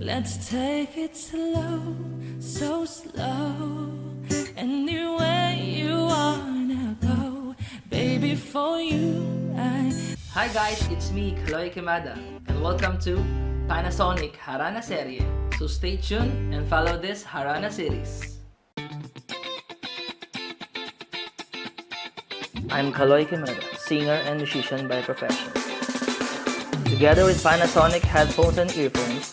Let's take it slow, so slow. Anywhere you wanna go, baby, for you Hi guys, it's me, Kaloy Kimada, and welcome to Panasonic Harana Serie. So stay tuned and follow this Harana series. I'm Kaloy Kimada, singer and musician by profession. Together with Panasonic headphones and earphones,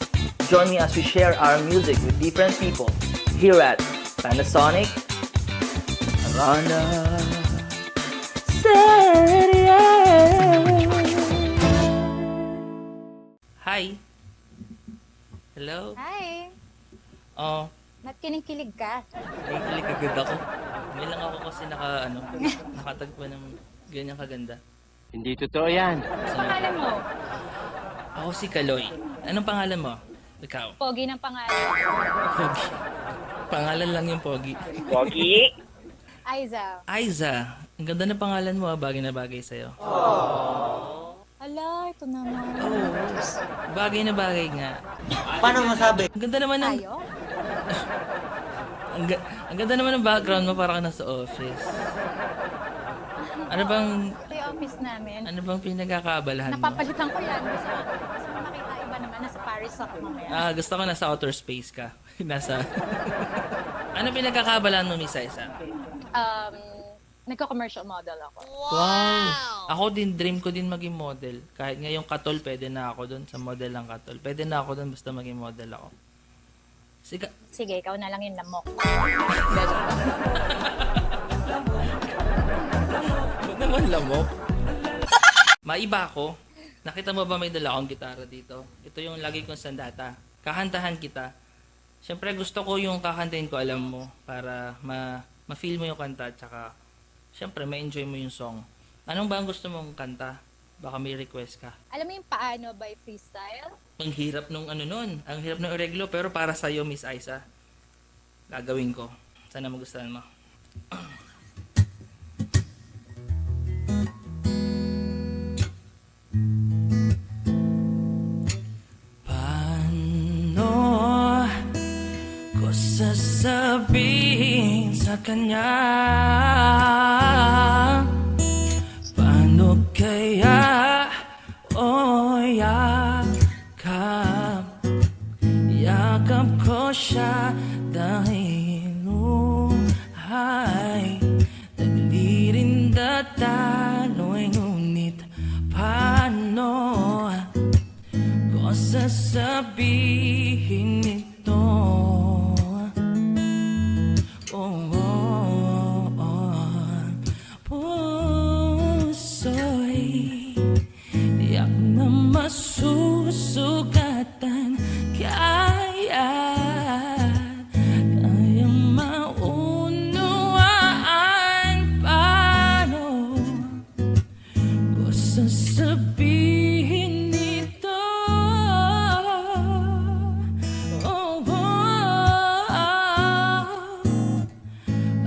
join me as we share our music with different people here at Panasonic Harana Serie. Hi! Hello? Hi! Oh, Ba't kinikilig ka? nakikilig agad ako. May lang ako kasi nakatagpo ng ganyan kaganda. Hindi totoo yan. Ano pangalan mo? Ako si Kaloy. Anong pangalan mo? Ikaw? Pogi ng pangalan. Pogi. Pangalan lang yung Pogi. Pogi? Aiza. Aiza. Ang ganda ng pangalan mo, bagay na bagay sa'yo. Ala, ito naman. Oh, bagay na bagay nga. Paano masabi? Ang ganda naman ng... Tayo? Ang ganda naman ng background mo, para ka nasa office. Ano bang... Ito yung office namin. Ano bang pinagkakaabalahan mo? Napapalitan ko yan. Gusto makita iba naman. Nasa Paris ako mamaya. Gusto ko nasa outer space ka. Nasa... Ano pinagkakaabalahan mo, Miss Aiza? Nagko-commercial model ako. Wow! Ako din, dream ko din maging model. Kahit ngayong katol, pwede na ako doon sa model ng katol. Pwede na ako doon basta maging model ako. Sige, ikaw na lang yung lamok. Ba't naman lamok? Maiba ako. Nakita mo ba may dala akong gitara dito? Ito yung lagi kong sandata. Kakantahan kita. Siyempre gusto ko yung kakantahin ko, alam mo, para ma-feel mo yung kanta, tsaka siyempre ma-enjoy mo yung song. Anong ba ang gusto mong kanta? Baka may request ka. Alam mo yung paano by freestyle? Ang hirap nung ano nun. Ang hirap ng oreglo, pero para sa'yo, Miss Aiza, gagawin ko. Sana magustuhan mo. Paano ko sasabihin sa kanya? Paano kaya yakap ko siya dahil ay naglirin talo'y ngunit paano ko sasabihin ito? Puso'y tiyak na masusugatan, kayang maunawaan. Paano ko sasabihin ito?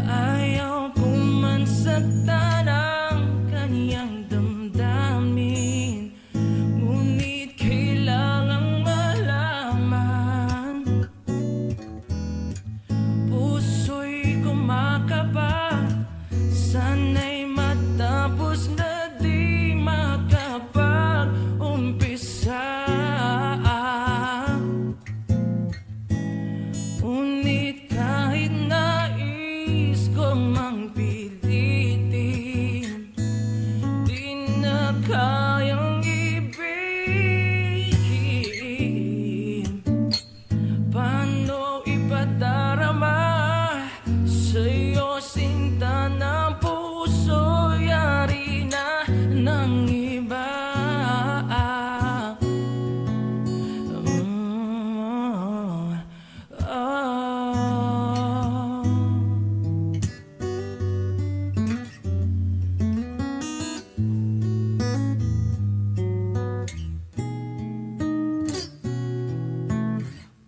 Ayaw kong mansaktan ang kaniyang damdamin, ngunit kailangang malaman. Puso'y kumakaba, sana'y matapos na di makapag-umpisa. Ngunit kahit nais ko mang pilitin, di na kayang ibigin. Paano ipadarama sa'yo, sinta ng puso, yari na ng iba.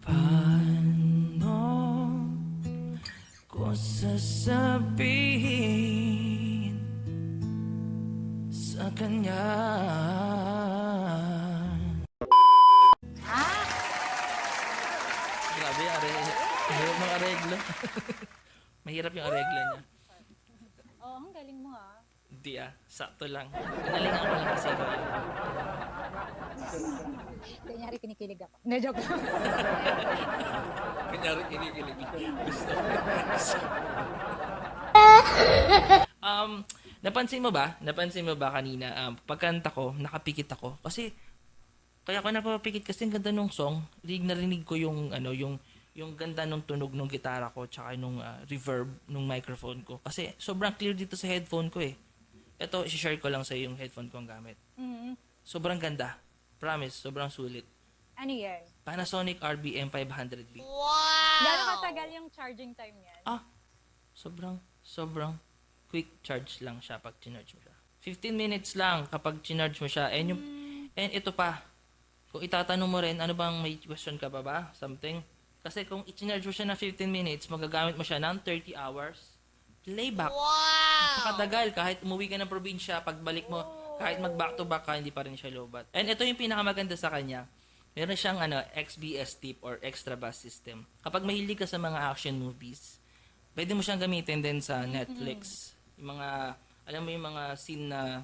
Paano ko sasabihin sa kanya? Grabe, mahirap ng areglo. Mahirap yung areglo niya. Oh, ang galing mo ha. Hindi sakto lang. Pinalingan ko lang kasi ikaw yun. Kanyari kinikilig ako. Na joke lang. Kanyari kinikilig. Gusto. Napansin mo ba kanina, pagkanta ko, nakapikit ako. Kasi, kaya ako napapikit kasi ang ganda nung song. Narinig ko yung ganda nung tunog ng gitara ko, tsaka nung reverb nung microphone ko. Kasi, sobrang clear dito sa headphone ko eh. Ito, share ko lang sa yung headphone ko ang gamit. Mm-hmm. Sobrang ganda. Promise, sobrang sulit. Ano yan? Panasonic RBM 500B. Gano'ng katagal yung charging time yan? Sobrang quick charge lang siya pag chinarge mo siya. 15 minutes lang kapag chinarge mo siya. And ito pa, kung itatanong mo rin, ano bang may question ka pa ba? Something? Kasi kung i-charge mo siya na 15 minutes, magagamit mo siya ng 30 hours. Playback. Wow! Napakatagal. Kahit umuwi ka ng probinsya, pagbalik mo, kahit mag-back to back ka, hindi pa rin siya lobat. And ito yung pinakamaganda sa kanya. Meron siyang XBS tip or extra bass system. Kapag mahilig ka sa mga action movies, pwede mo siyang gamitin din sa Netflix. Yung mga, alam mo yung mga scene na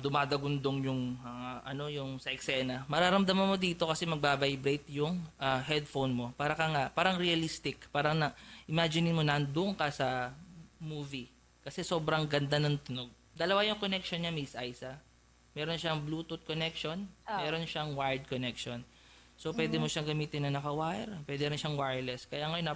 dumadagundong yung yung sa eksena. Mararamdaman mo dito kasi magba-vibrate yung headphone mo. Parang realistic. Parang imagine mo nandoon ka sa movie. Kasi sobrang ganda ng tunog. Dalawa yung connection niya, Miss Aiza. Meron siyang Bluetooth connection, meron siyang wired connection. So, pwede mo siyang gamitin na naka-wire, pwede rin siyang wireless. Kaya ngayon,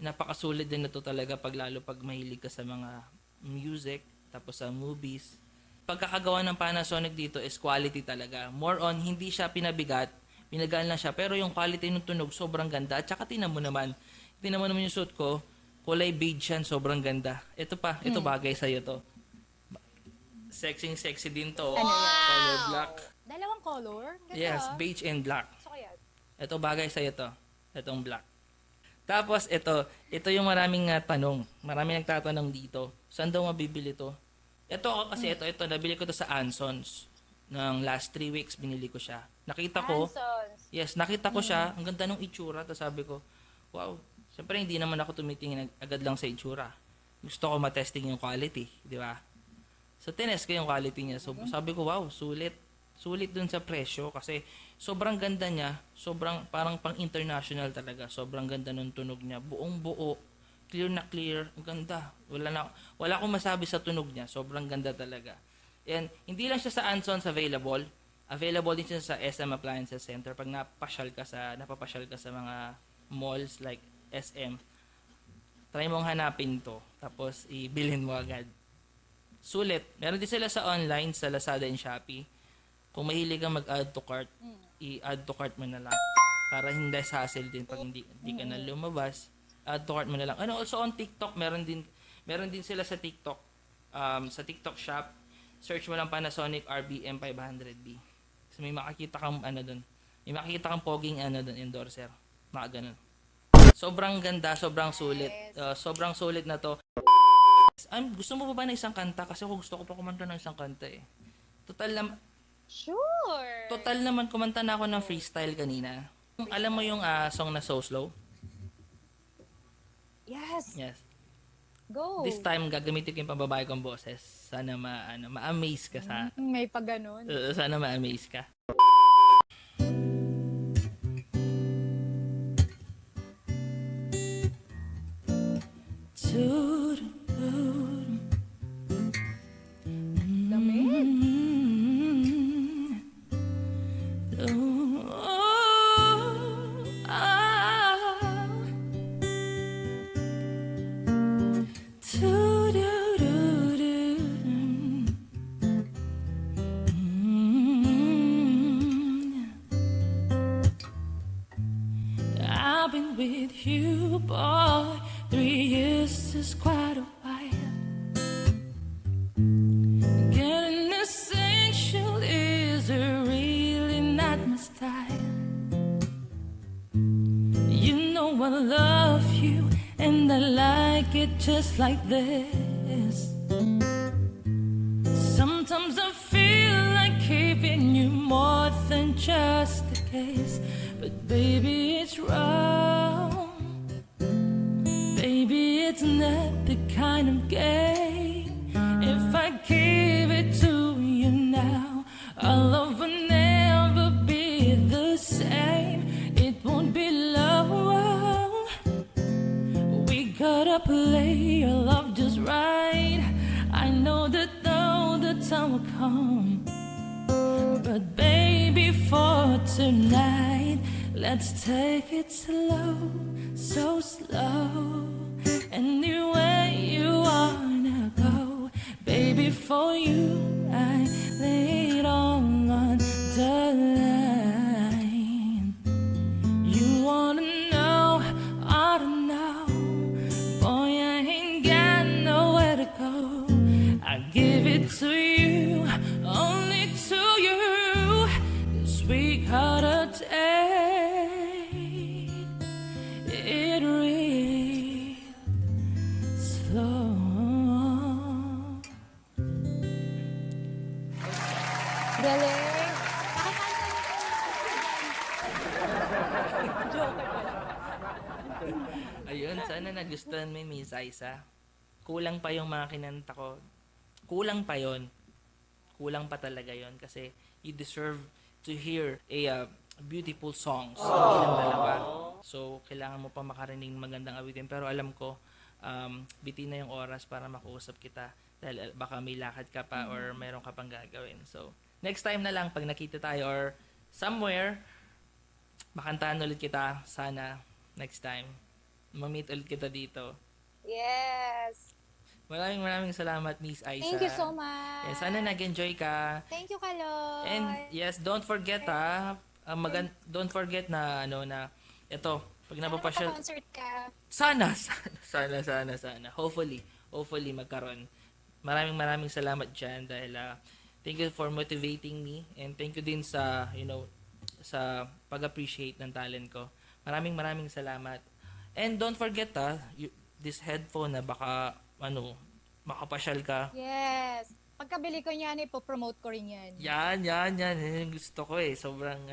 napakasulit din na to talaga lalo pag mahilig ka sa mga music, tapos sa movies. Pagkakagawa ng Panasonic dito is quality talaga. More on, hindi siya pinabigat, pinagaan lang siya, pero yung quality ng tunog sobrang ganda. At saka tinan mo naman yung suit ko, kulay beige yan, sobrang ganda. Ito bagay sa'yo to. Sexy din to. Ano yan? Color black. Dalawang color? Ganda. Yes, beige and black. So, kaya. Ito bagay sa'yo to. Itong black. Tapos ito yung maraming tanong. Maraming nagtatanong dito. Saan daw mabibili to? Ito kasi ito nabili ko to sa Ansons. Ng last 3 weeks binili ko siya. Nakita ko siya. Ang ganda ng itsura. Tapos sabi ko, wow. Siyempre hindi naman ako tumitingin agad lang sa itsura. Gusto ko matesting yung quality, di ba? So, tinest ko yung quality niya. So, sabi ko, wow, sulit. Sulit dun sa presyo kasi sobrang ganda niya. Sobrang parang pang-international talaga. Sobrang ganda ng tunog niya. Buong buo. Clear na clear. Ang ganda. Wala akong masabi sa tunog niya. Sobrang ganda talaga. And hindi lang siya sa Ansons available. Available din siya sa SM Appliances Center. Pag napapasyal ka sa mga malls like SM, try mong hanapin to. Tapos, ibilhin mo agad. Sulit. Meron din sila sa online, sa Lazada and Shopee. Kung mahilig kang mag-add to cart, i-add to cart mo na lang. Para hindi hassle din pag hindi ka na lumabas. Add to cart mo na lang. Also on TikTok, meron din sila sa TikTok. Sa TikTok shop, search mo lang Panasonic RBM 500B. So may makikita kang doon. May makikita kang poging doon, endorser. Mga ganun. Sobrang ganda, sobrang sulit. Sobrang sulit na to. Gusto mo ba na isang kanta? Kasi ako gusto ko pa kumanta ng isang kanta eh. Sure! Total naman kumanta na ako ng freestyle kanina. Alam mo yung song na So Slow? Yes! Yes. Go! This time, gagamitin ko yung pambabae kong boses. Sana ma-amaze ka sa... May pa ganun. Sana ma-amaze ka. I've been with you, boy. 3 years is quite a while. Getting essential is really not my style. You know I love you, and I like it just like this. Sometimes I feel like giving you more than just a kiss, but but baby, it's wrong. Baby, it's not the kind of game. If I give it to you now, our love will never be the same. It won't be love. We gotta play your love just right. I know that though the time will come, but baby, for tonight, let's take it slow, so slow. Anywhere you wanna go, baby, for you I lay it all on the line. You wanna know, I don't know, boy, I ain't got nowhere to go. I give it to you, only to you, 'cause we gotta take it real slow. Galing. Joker pala. Ayun, sana nagustuhan mo yung Miss Aiza. Kulang pa yung mga kinanta ko. Kulang pa yon. Kulang pa talaga yon kasi you deserve to hear a beautiful songs. Hindi lang dalawa. So, kailangan mo pa makarinig ng magandang awitin. Pero alam ko, bitin na yung oras para makausap kita. Dahil baka may lakad ka pa or mayroon ka pang gagawin. So, next time na lang pag nakita tayo or somewhere, makantahan ulit kita. Sana next time. Ma-meet ulit kita dito. Yes. Maraming salamat, Miss Aiza. Thank you so much. Yes, sana nag-enjoy ka. Thank you, Kaloy. And yes, don't forget don't forget na ito, pag napapasyal, concert ka. sana. Hopefully magkaroon. Maraming salamat dyan dahil thank you for motivating me and thank you din sa sa pag-appreciate ng talent ko. Maraming salamat. And don't forget this headphone na baka makapasyal ka. Yes. Pagkabili ko niyan, ipopromote ko rin yan. Yan. Yan yung gusto ko eh. Sobrang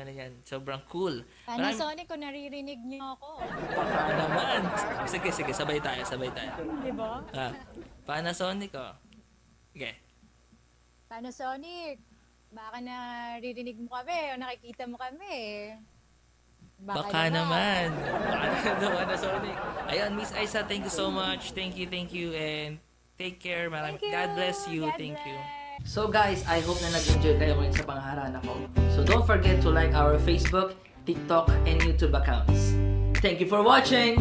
cool. Panasonic, kung naririnig niyo ako. Baka naman. Sige, sabay tayo. Di ba? Panasonic, oh. Okay. Panasonic, baka naririnig mo kami o nakikita mo kami. Baka naman. Panasonic. Ayun, Miss Aiza, thank you so much. Thank you. And take care. Thank you. God bless you. God Thank you. bless. So guys, I hope na nag-enjoy kayo ngayon sa pangharana ko. So don't forget to like our Facebook, TikTok, and YouTube accounts. Thank you for watching!